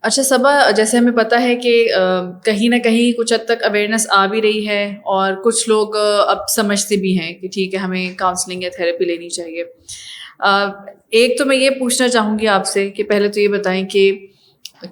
اچھا صبا، جیسے ہمیں پتہ ہے کہ کہیں نہ کہیں کچھ حد تک اویئرنیس آ بھی رہی ہے اور کچھ لوگ اب سمجھتے بھی ہیں کہ ٹھیک ہے ہمیں کاؤنسلنگ یا تھیراپی لینی چاہیے. ایک تو میں یہ پوچھنا چاہوں گی آپ سے کہ پہلے تو یہ بتائیں کہ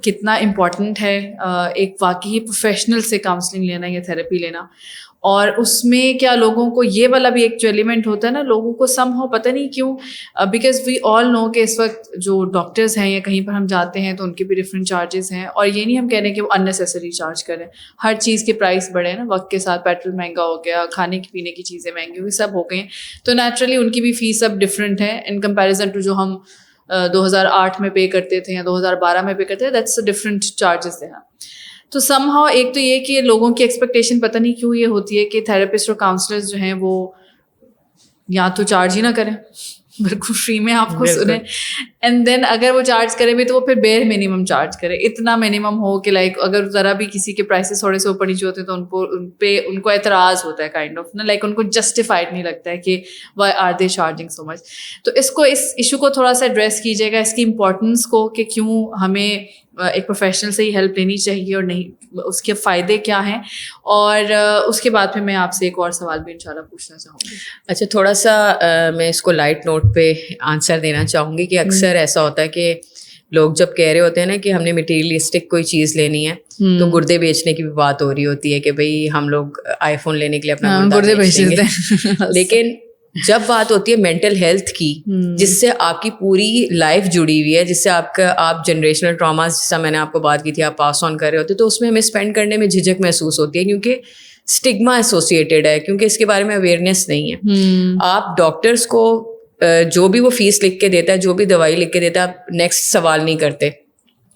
کتنا امپورٹنٹ ہے ایک واقعی پروفیشنل سے کاؤنسلنگ لینا یا تھیراپی لینا, اور اس میں کیا لوگوں کو یہ والا بھی ایک جو ایلیمنٹ ہوتا ہے نا, لوگوں کو سم ہو پتہ نہیں کیوں, بیکاز وی آل نو کہ اس وقت جو ڈاکٹرز ہیں یا کہیں پر ہم جاتے ہیں تو ان کے بھی ڈفرینٹ چارجز ہیں, اور یہ نہیں ہم کہہ رہے ہیں کہ وہ اننیسیسری چارج کریں, ہر چیز کے پرائس بڑھے ہیں نا وقت کے ساتھ, پیٹرول مہنگا ہو گیا, کھانے کی پینے کی چیزیں مہنگی ہوئی, سب ہو گئی ہیں, تو نیچرلی ان کی بھی فیس اب ڈفرینٹ ہے ان کمپیریزن ٹو جو ہم 2008 میں پے کرتے تھے یا 2012 میں پے کرتے تھے, دیٹس ڈفرینٹ چارجز ہیں. تو سم ہاؤ ایک تو یہ کہ لوگوں کی ایکسپیکٹیشن پتہ نہیں کیوں یہ ہوتی ہے کہ تھراپسٹ اور کاؤنسلرز جو ہیں وہ یا تو چارج ہی نہ کریں, بالکل فری میں آپ کو سنیں, اینڈ دین اگر وہ چارج کرے بھی تو وہ پھر بیئر منیمم چارج کرے, اتنا منیمم ہو کہ لائک اگر ذرا بھی کسی کے پرائسز تھوڑے سے اوپر نیچے ہوتے ہیں تو ان کو اعتراض ہوتا ہے کائنڈ آف نا, لائک ان کو جسٹیفائڈ نہیں لگتا ہے کہ وائی آر دے چارجنگ سو مچ. تو اس ایشو کو تھوڑا سا ایڈریس کیجیے گا, اس کی امپورٹنس کو کہ کیوں ہمیں ایک پروفیشنل سے ہی ہیلپ لینی چاہیے اور نہیں, اس کے فائدے کیا ہیں, اور اس کے بعد پھر میں آپ سے ایک اور سوال بھی انشاءاللہ پوچھنا چاہوں گی. اچھا, تھوڑا سا میں اس کو لائٹ نوٹ پہ آنسر دینا چاہوں گی کہ اکثر ایسا ہوتا ہے کہ لوگ جب کہہ رہے ہوتے ہیں نا کہ ہم نے مٹیریلسٹک کوئی چیز لینی ہے تو گردے بیچنے کی بھی بات ہو رہی ہوتی ہے کہ بھائی ہم لوگ آئی فون لینے کے لیے اپنا گردے بیچ دیں گے. لیکن جب بات ہوتی ہے مینٹل ہیلتھ کی, جس سے آپ کی پوری لائف جڑی ہوئی ہے, جس سے آپ جنریشنل ٹراماز, جس سے میں نے آپ کو بات کی تھی, آپ پاس آن کر رہے ہوتے, تو اس میں ہمیں اسپینڈ کرنے میں جھجک محسوس ہوتی ہے کیونکہ اسٹگما ایسوسیٹیڈ ہے, کیونکہ اس کے بارے میں اویئرنیس نہیں ہے. آپ ڈاکٹرس کو جو بھی وہ فیس لکھ کے دیتا ہے, جو بھی دوائی لکھ کے دیتا ہے, آپ نیکسٹ سوال نہیں کرتے.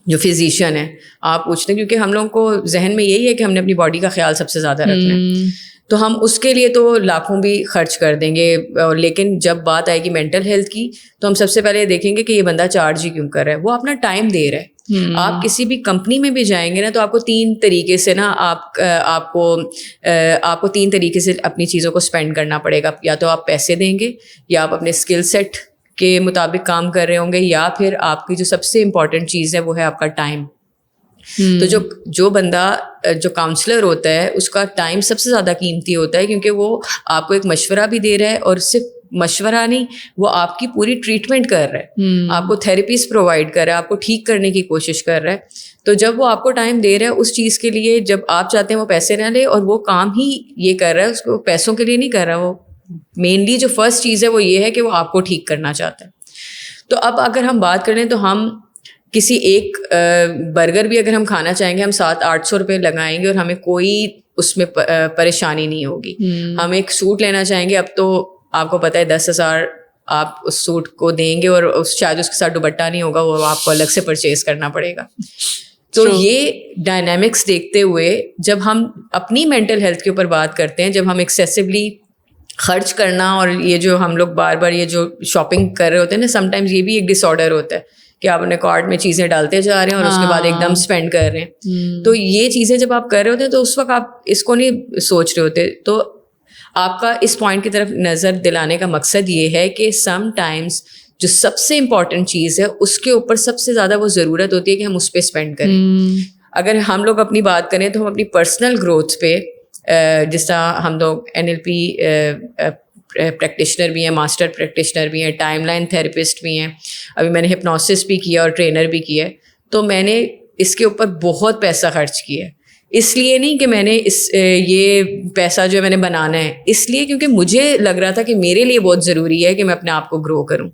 جو فزیشین ہے آپ پوچھتے ہیں, کیونکہ ہم لوگوں کو ذہن میں یہی ہے کہ ہم نے اپنی باڈی کا خیال سب سے زیادہ رکھنا ہے, تو ہم اس کے لیے تو لاکھوں بھی خرچ کر دیں گے. لیکن جب بات آئے گی مینٹل ہیلتھ کی تو ہم سب سے پہلے دیکھیں گے کہ یہ بندہ چارج ہی کیوں کر رہا ہے, وہ اپنا ٹائم دے رہا ہے. آپ کسی بھی کمپنی میں بھی جائیں گے نا تو آپ کو 3 طریقے سے نا آپ کو 3 طریقے سے اپنی چیزوں کو اسپینڈ کرنا پڑے گا. یا تو آپ پیسے دیں گے, یا آپ اپنے اسکل سیٹ کے مطابق کام کر رہے ہوں گے, یا پھر آپ کی جو سب سے امپورٹنٹ چیز ہے وہ ہے آپ کا ٹائم. تو جو بندہ جو کاؤنسلر ہوتا ہے اس کا ٹائم سب سے زیادہ قیمتی ہوتا ہے, کیونکہ وہ آپ کو ایک مشورہ بھی دے رہا ہے, اور صرف مشورہ نہیں, وہ آپ کی پوری ٹریٹمنٹ کر رہا ہے, آپ کو تھیراپیز پرووائڈ کر رہا ہے, آپ کو ٹھیک کرنے کی کوشش کر رہا ہے. تو جب وہ آپ کو ٹائم دے رہا ہے اس چیز کے لیے, جب آپ چاہتے ہیں وہ پیسے نہ لے, اور وہ کام ہی یہ کر رہا ہے, اس کو پیسوں کے لیے نہیں کر رہا, وہ مینلی جو فرسٹ چیز ہے وہ یہ ہے کہ وہ آپ کو ٹھیک کرنا چاہتا ہے. تو اب اگر ہم بات کریں تو ہم کسی ایک برگر بھی اگر ہم کھانا چاہیں گے, ہم 700-800 روپے لگائیں گے اور ہمیں کوئی اس میں پریشانی نہیں ہوگی. ہم ایک سوٹ لینا چاہیں گے, اب تو آپ کو پتہ ہے 10,000 آپ اس سوٹ کو دیں گے, اور شاید اس کے ساتھ دوپٹہ نہیں ہوگا, وہ آپ کو الگ سے پرچیز کرنا پڑے گا. تو یہ ڈائنامکس دیکھتے ہوئے جب ہم اپنی مینٹل ہیلتھ کے اوپر بات کرتے ہیں, جب ہم ایکسیسولی خرچ کرنا, اور یہ جو ہم لوگ بار بار یہ جو شاپنگ کر رہے ہوتے ہیں نا, سم ٹائمز یہ بھی ایک ڈس آرڈر ہوتا ہے کہ آپ اپنے کارٹ میں چیزیں ڈالتے جا رہے ہیں اور اس کے بعد ایک دم اسپینڈ کر رہے ہیں. تو یہ چیزیں جب آپ کر رہے ہوتے ہیں تو اس وقت آپ اس کو نہیں سوچ رہے ہوتے. تو آپ کا اس پوائنٹ کی طرف نظر دلانے کا مقصد یہ ہے کہ سم ٹائمز جو سب سے امپورٹنٹ چیز ہے اس کے اوپر سب سے زیادہ وہ ضرورت ہوتی ہے کہ ہم اس پہ اسپینڈ کریں. اگر ہم لوگ اپنی بات کریں تو ہم اپنی پرسنل گروتھ پہ, جس طرح ہم لوگ NLP پریکٹیشنر بھی ہیں, ماسٹر پریکٹیشنر بھی ہیں, ٹائم لائن تھراپسٹ بھی ہیں, ابھی میں نے ہپنوسس بھی کیا اور ٹرینر بھی کیا ہے. تو میں نے اس کے اوپر بہت پیسہ خرچ کیا ہے. اس لیے نہیں کہ میں نے یہ پیسہ جو ہے میں نے بنانا ہے, اس لیے کیونکہ مجھے لگ رہا تھا کہ میرے لیے بہت ضروری ہے کہ میں اپنے آپ کو گرو کروں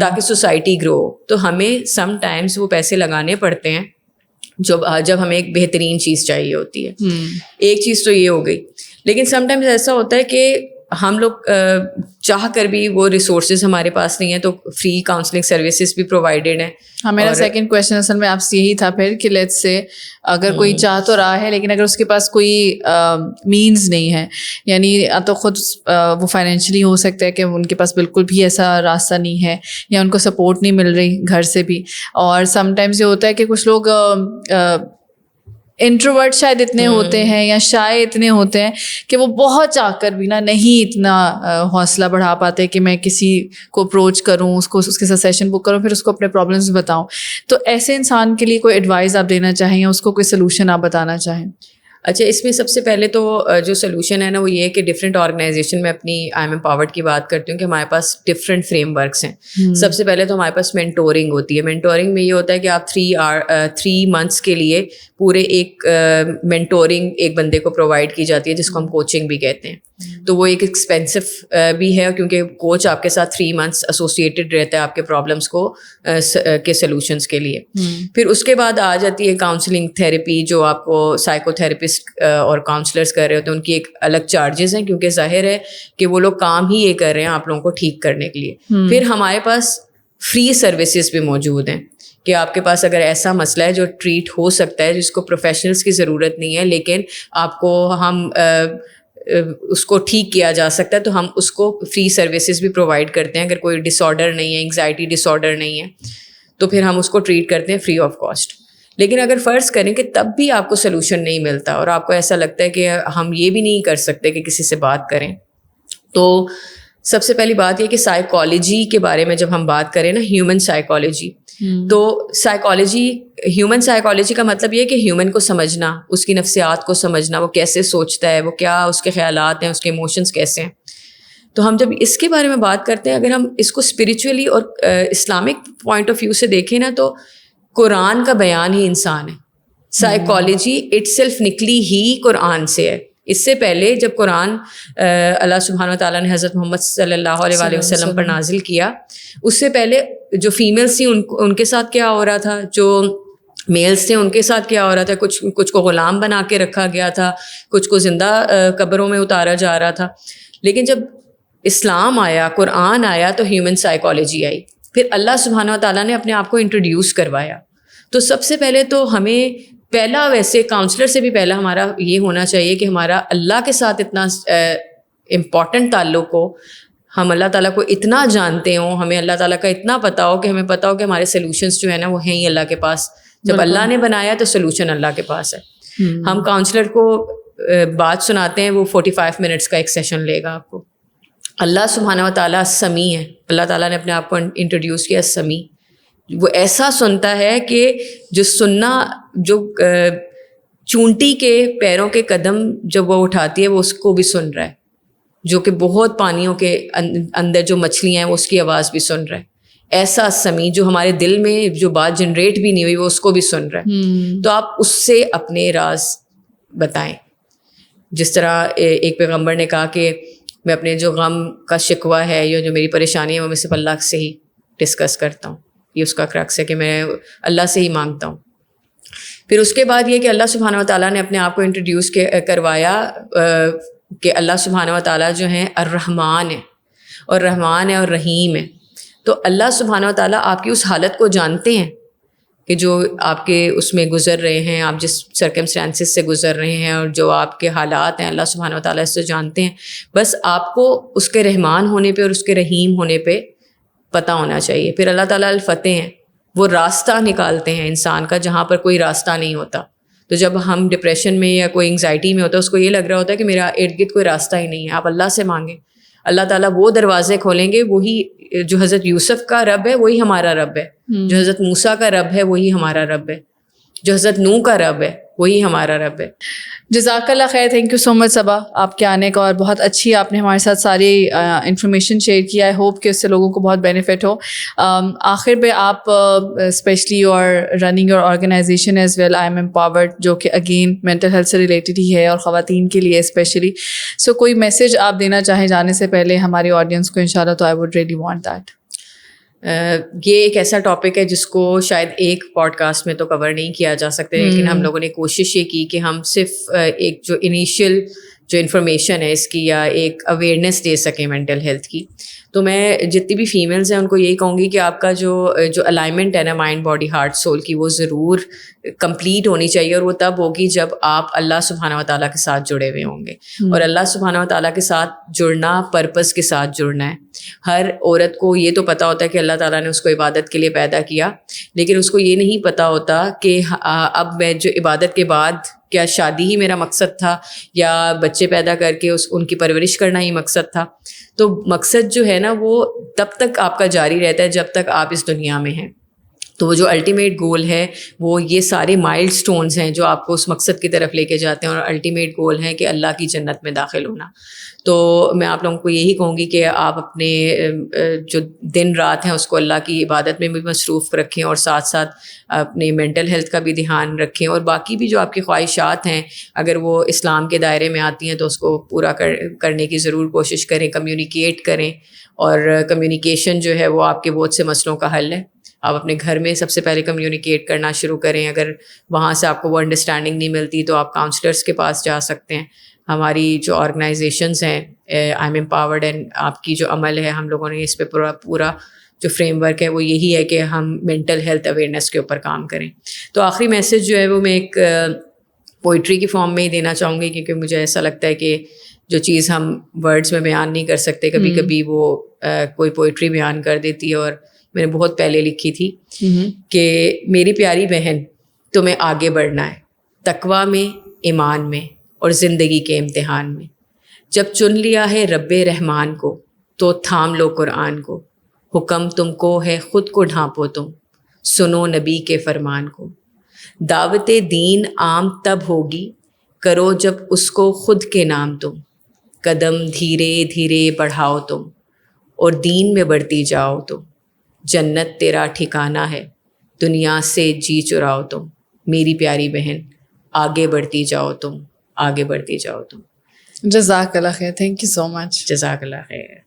تاکہ سوسائٹی گرو ہو. تو ہمیں سم ٹائمز وہ پیسے لگانے پڑتے ہیں جب ہمیں ایک بہترین چیز چاہیے ہوتی ہے. ایک چیز تو یہ ہو گئی. لیکن سم ٹائمز ایسا ہوتا ہے کہ ہم لوگ چاہ کر بھی وہ ریسورسز ہمارے پاس نہیں ہیں, تو فری کاؤنسلنگ سروسز بھی پرووائڈیڈ ہیں. ہاں, میرا سیکنڈ کویشچن اصل میں آپ سے یہی تھا پھر کہ لیٹس سے اگر کوئی چاہ تو رہا ہے لیکن اگر اس کے پاس کوئی مینز نہیں ہے, یعنی تو خود وہ فائنینشلی ہو سکتا ہے کہ ان کے پاس بالکل بھی ایسا راستہ نہیں ہے, یا ان کو سپورٹ نہیں مل رہی گھر سے بھی. اور سم ٹائمز یہ ہوتا ہے کہ کچھ لوگ انٹروورٹ شاید اتنے ہوتے ہیں یا شائع اتنے ہوتے ہیں کہ وہ بہت چاہ کر بھی نہیں اتنا حوصلہ بڑھا پاتے کہ میں کسی کو اپروچ کروں, اس کے ساتھ سیشن بک کروں, پھر اس کو اپنے پرابلمس بتاؤں. تو ایسے انسان کے لیے کوئی ایڈوائز آپ دینا چاہیں یا اس کو کوئی سلوشن آپ بتانا چاہیں؟ اچھا, اس میں سب سے پہلے تو جو سلوشن ہے نا وہ یہ ہے کہ ڈفرینٹ آرگنائزیشن میں اپنی آئی ایم امپاورڈ کی بات کرتی ہوں کہ ہمارے پاس ڈفرینٹ فریم ورکس ہیں. سب سے پہلے تو ہمارے پاس مینٹورنگ ہوتی ہے. مینٹورنگ میں یہ ہوتا ہے کہ آپ 3 months کے لیے پورے ایک مینٹورنگ ایک بندے کو پرووائڈ کی جاتی ہے جس کو ہم کوچنگ بھی کہتے ہیں. تو وہ ایک ایکسپینسو بھی ہے کیونکہ کوچ آپ کے ساتھ 3 months ایسوسیٹیڈ رہتا ہے آپ کے پرابلمس کو کے سلوشنس کے لیے. پھر اس کے بعد آ جاتی ہے کاؤنسلنگ تھیراپی, جو آپ کو سائیکو تھراپسٹ اور کاؤنسلرس کر رہے ہوتے ہیں. ان کی ایک الگ چارجز ہیں کیونکہ ظاہر ہے کہ وہ لوگ کام ہی یہ کر رہے ہیں آپ لوگوں کو ٹھیک کرنے کے لیے. پھر ہمارے پاس فری سروسز بھی موجود ہیں کہ آپ کے پاس اگر ایسا مسئلہ ہے جو ٹریٹ ہو سکتا ہے, جس کو پروفیشنلس کی ضرورت نہیں ہے لیکن آپ کو ہم اس کو ٹھیک کیا جا سکتا ہے, تو ہم اس کو فری سروسز بھی پرووائڈ کرتے ہیں. اگر کوئی ڈس آرڈر نہیں ہے, انگزائٹی ڈس آرڈر نہیں ہے, تو پھر ہم اس کو ٹریٹ کرتے ہیں فری آف کاسٹ. لیکن اگر فرض کریں کہ تب بھی آپ کو سلوشن نہیں ملتا اور آپ کو ایسا لگتا ہے کہ ہم یہ بھی نہیں کر سکتے کہ کسی سے بات کریں, تو سب سے پہلی بات یہ کہ سائیکالوجی کے بارے میں جب ہم بات کریں نا, ہیومن سائیکالوجی, تو سائیکالوجی, ہیومن سائیکالوجی کا مطلب یہ ہے کہ ہیومن کو سمجھنا, اس کی نفسیات کو سمجھنا, وہ کیسے سوچتا ہے, وہ کیا اس کے خیالات ہیں, اس کے ایموشنس کیسے ہیں. تو ہم جب اس کے بارے میں بات کرتے ہیں, اگر ہم اس کو اسپریچولی اور اسلامک پوائنٹ آف ویو سے دیکھیں نا, تو قرآن کا بیان ہی انسان ہے. سائیکالوجی اٹ سیلف نکلی ہی قرآن سے ہے. اس سے پہلے جب قرآن اللہ سبحانہ و تعالیٰ نے حضرت محمد صلی اللہ علیہ وآلہ وسلم پر نازل کیا, اس سے پہلے جو فیمیلس تھیں ان کے ساتھ کیا ہو رہا تھا, جو میلس تھے ان کے ساتھ کیا ہو رہا تھا, کچھ کو غلام بنا کے رکھا گیا تھا, کچھ کو زندہ قبروں میں اتارا جا رہا تھا. لیکن جب اسلام آیا, قرآن آیا, تو ہیومن سائیکالوجی آئی. پھر اللہ سبحانہ و تعالیٰ نے اپنے آپ کو انٹروڈیوس کروایا. تو سب سے پہلے تو ہمیں پہلا, ویسے کاؤنسلر سے بھی پہلا ہمارا یہ ہونا چاہیے کہ ہمارا اللہ کے ساتھ اتنا امپورٹنٹ تعلق ہو, ہم اللہ تعالیٰ کو اتنا جانتے ہوں, ہمیں اللہ تعالیٰ کا اتنا پتہ ہو کہ ہمیں پتہ ہو کہ ہمارے سلوشنس جو ہیں نا وہ ہیں ہی اللہ کے پاس. جب اللہ نے بنایا تو سلوشن اللہ کے پاس ہے. ہم کاؤنسلر کو بات سناتے ہیں, وہ 45 منٹس کا ایک سیشن لے گا آپ کو. اللہ سبحانہ و تعالیٰ سمیع ہے. اللہ تعالیٰ نے اپنے آپ کو انٹروڈیوس کیا سمیع. وہ ایسا سنتا ہے کہ جو سننا, جو چونٹی کے پیروں کے قدم جب وہ اٹھاتی ہے وہ اس کو بھی سن رہا ہے, جو کہ بہت پانیوں کے اندر جو مچھلیاں ہیں وہ اس کی آواز بھی سن رہا ہے. ایسا سمیع, جو ہمارے دل میں جو بات جنریٹ بھی نہیں ہوئی وہ اس کو بھی سن رہا ہے. تو آپ اس سے اپنے راز بتائیں. جس طرح ایک پیغمبر نے کہا کہ میں اپنے جو غم کا شکوہ ہے یا جو میری پریشانی ہے وہ میں صرف اللہ سے ہی ڈسکس کرتا ہوں. یہ اس کا کرکس ہے کہ میں اللہ سے ہی مانگتا ہوں. پھر اس کے بعد یہ کہ اللہ سبحانہ و تعالیٰ نے اپنے آپ کو انٹروڈیوس کروایا کہ اللہ سبحانہ و تعالیٰ جو ہیں الرحمن ہے, اور رحمان ہے اور رحیم ہے. تو اللہ سبحانہ و تعالیٰ آپ کی اس حالت کو جانتے ہیں کہ جو آپ کے اس میں گزر رہے ہیں, آپ جس سرکمسٹانسز سے گزر رہے ہیں اور جو آپ کے حالات ہیں, اللہ سبحانہ و تعالیٰ اس سے جانتے ہیں. بس آپ کو اس کے رحمان ہونے پہ اور اس کے رحیم ہونے پہ پتہ ہونا چاہیے. پھر اللہ تعالیٰ الفتح ہیں, وہ راستہ نکالتے ہیں انسان کا جہاں پر کوئی راستہ نہیں ہوتا. تو جب ہم ڈپریشن میں یا کوئی انگزائٹی میں ہوتا ہے, اس کو یہ لگ رہا ہوتا ہے کہ میرا ارد گرد کوئی راستہ ہی نہیں ہے, آپ اللہ سے مانگیں, اللہ تعالیٰ وہ دروازے کھولیں گے. وہی جو حضرت یوسف کا رب ہے وہی ہمارا رب ہے, جو حضرت موسیٰ کا رب ہے وہی ہمارا رب ہے, جو حضرت نوح کا رب ہے وہی ہمارا رب ہے. جزاک اللہ خیر. تھینک یو سو مچ صبا آپ کے آنے کا, اور بہت اچھی آپ نے ہمارے ساتھ ساری انفارمیشن شیئر کیا ہے. ہوپ کہ اس سے لوگوں کو بہت بینیفٹ ہو. آخر پہ آپ اسپیشلی اور running your organization as well I am empowered, جو کہ اگین مینٹل ہیلتھ سے ریلیٹڈ ہی ہے اور خواتین کے لیے اسپیشلی. سو کوئی میسیج آپ دینا چاہیں جانے سے پہلے ہماری آڈینس کو انشاءاللہ, تو I would really want that. یہ ایک ایسا ٹاپک ہے جس کو شاید ایک پوڈ کاسٹ میں تو کور نہیں کیا جا سکتا, لیکن ہم لوگوں نے کوشش یہ کی کہ ہم صرف ایک جو انیشیل جو انفارمیشن ہے اس کی یا ایک اویئرنیس دے سکیں مینٹل ہیلتھ کی. تو میں جتنی بھی فیمیلز ہیں ان کو یہی کہوں گی کہ آپ کا جو الائنمنٹ ہے نا مائنڈ باڈی ہارٹ سول کی, وہ ضرور کمپلیٹ ہونی چاہیے, اور وہ تب ہوگی جب آپ اللہ سبحانہ و تعالیٰ کے ساتھ جڑے ہوئے ہوں گے. اور اللہ سبحانہ و تعالیٰ کے ساتھ جڑنا پرپز کے ساتھ جڑنا ہے. ہر عورت کو یہ تو پتہ ہوتا ہے کہ اللہ تعالیٰ نے اس کو عبادت کے لیے پیدا کیا, لیکن اس کو یہ نہیں پتہ ہوتا کہ اب میں جو عبادت کے بعد کیا شادی ہی میرا مقصد تھا یا بچے پیدا کر کے ان کی پرورش کرنا ہی مقصد تھا. تو مقصد جو ہے نا وہ تب تک آپ کا جاری رہتا ہے جب تک آپ اس دنیا میں ہیں. تو وہ جو الٹیمیٹ گول ہے وہ یہ سارے مائل سٹونز ہیں جو آپ کو اس مقصد کی طرف لے کے جاتے ہیں, اور الٹیمیٹ گول ہے کہ اللہ کی جنت میں داخل ہونا. تو میں آپ لوگوں کو یہی کہوں گی کہ آپ اپنے جو دن رات ہیں اس کو اللہ کی عبادت میں بھی مصروف رکھیں, اور ساتھ ساتھ اپنے مینٹل ہیلتھ کا بھی دھیان رکھیں, اور باقی بھی جو آپ کی خواہشات ہیں اگر وہ اسلام کے دائرے میں آتی ہیں تو اس کو پورا کرنے کی ضرور کوشش کریں, کمیونیکیٹ کریں. اور کمیونیکیشن جو ہے وہ آپ کے بہت سے مسئلوں کا حل ہے. آپ اپنے گھر میں سب سے پہلے کمیونیکیٹ کرنا شروع کریں. اگر وہاں سے آپ کو وہ انڈرسٹینڈنگ نہیں ملتی تو آپ کاؤنسلرس کے پاس جا سکتے ہیں. ہماری جو آرگنائزیشنز ہیں آئی ایم امپاورڈ اینڈ آپ کی جو عمل ہے, ہم لوگوں نے اس پہ پورا جو فریم ورک ہے وہ یہی ہے کہ ہم مینٹل ہیلتھ اویئرنیس کے اوپر کام کریں. تو آخری میسیج جو ہے وہ میں ایک پوئٹری کی فارم میں ہی دینا چاہوں گی, کیونکہ مجھے ایسا لگتا ہے کہ جو چیز ہم ورڈز میں بیان نہیں کر سکتے کبھی کبھی وہ کوئی پوئٹری بیان کر دیتی ہے. اور میں نے بہت پہلے لکھی تھی کہ میری پیاری بہن تمہیں آگے بڑھنا ہے تقویٰ میں, ایمان میں اور زندگی کے امتحان میں. جب چن لیا ہے رب رحمان کو تو تھام لو قرآن کو. حکم تم کو ہے خود کو ڈھانپو تم, سنو نبی کے فرمان کو. دعوت دین عام تب ہوگی کرو جب اس کو خود کے نام تم. قدم دھیرے دھیرے بڑھاؤ تم اور دین میں بڑھتی جاؤ تم. جنت تیرا ٹھکانہ ہے دنیا سے جی چراؤ تم. میری پیاری بہن آگے بڑھتی جاؤ تم, آگے بڑھتی جاؤ تم. جزاک اللہ خیر. تھینک یو سو مچ. جزاک اللہ خیر.